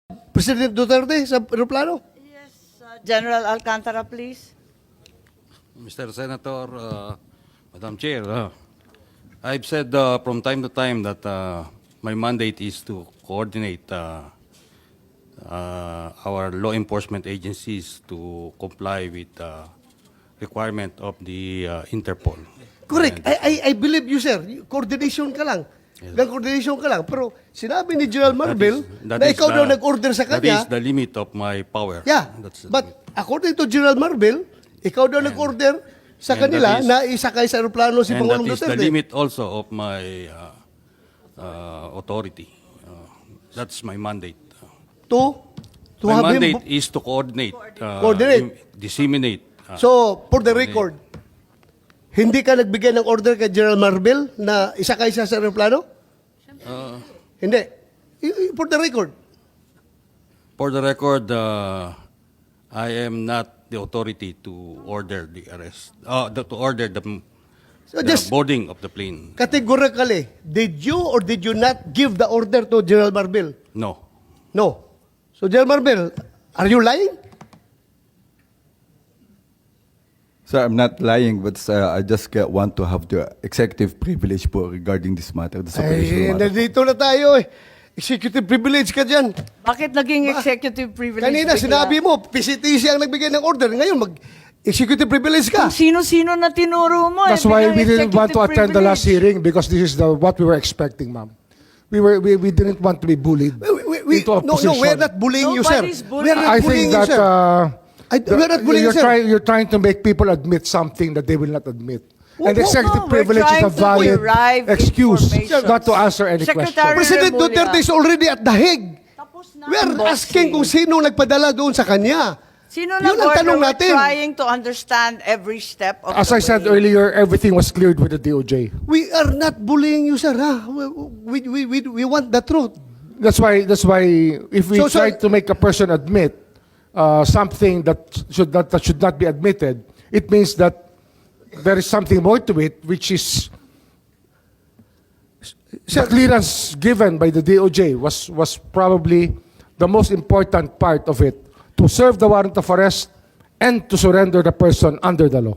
President Duterte sa aeroplano? Yes, General Alcantara, please. Mr. Senator, Madam Chair, I've said from time to time that my mandate is to coordinate our law enforcement agencies to comply with the requirement of the Interpol. Correct. And, I believe you, sir. Coordination ka lang. Coordination ka lang. Pero sinabi ni General Marvel na ikaw daw nag-order sa kanya. That is the limit of my power. Yeah. That's the But limit. according to General Marvel, ikaw daw nag-order sa and kanila that is- na isakay sa aeroplano si And that Pangulong is the Duterte. limit also of my authority. That's my mandate. To My have him. mandate is to coordinate, Coordinate. disseminate. So, for the record, hindi ka nagbigay ng order kay General Marvel na isakay siya sa aeroplano? Hindi. For the record. For the record, I am not the authority to order the arrest, to order the So just boarding of the plane. categorically, did you or did you not give the order to General Marvel? No. No. So, General Marvel, are you lying? Sir, I'm not lying, but I just want to have the executive privilege po regarding this matter, this Ay, operational matter. nandito na tayo eh. Executive privilege ka dyan. Bakit naging executive privilege? Kanina bigla? sinabi mo, PCTC ang nagbigay ng order. Ngayon, mag-executive privilege ka. Kung sino-sino na tinuro mo. That's why we didn't want to attend the last hearing because this is what we were expecting, ma'am. We didn't want to be bullied into a No, position. we're not bullying you, sir. Nobody's bullying. We're not I bullying think you, that sir. We're not bullying you, sir. you're trying to make people admit something that they will not admit. Well, And executive we're privilege is a trying to valid derive excuse information. not to answer any Secretary question. President Remulla. Duterte is already at the Hague. Tapos na We're ang asking boxing. kung sino nagpadala doon sa kanya. Sino Yun ang nag-order? tanong We're natin. trying to understand every step of As the I said way. earlier, everything was cleared with the DOJ. We are not bullying you, sir. Ha? We want the truth. That's why if we So, try sir- to make a person admit something that should not be admitted, it means that there is something more to it, which is the clearance given by the DOJ was probably the most important part of it, to serve the warrant of arrest and to surrender the person under the law.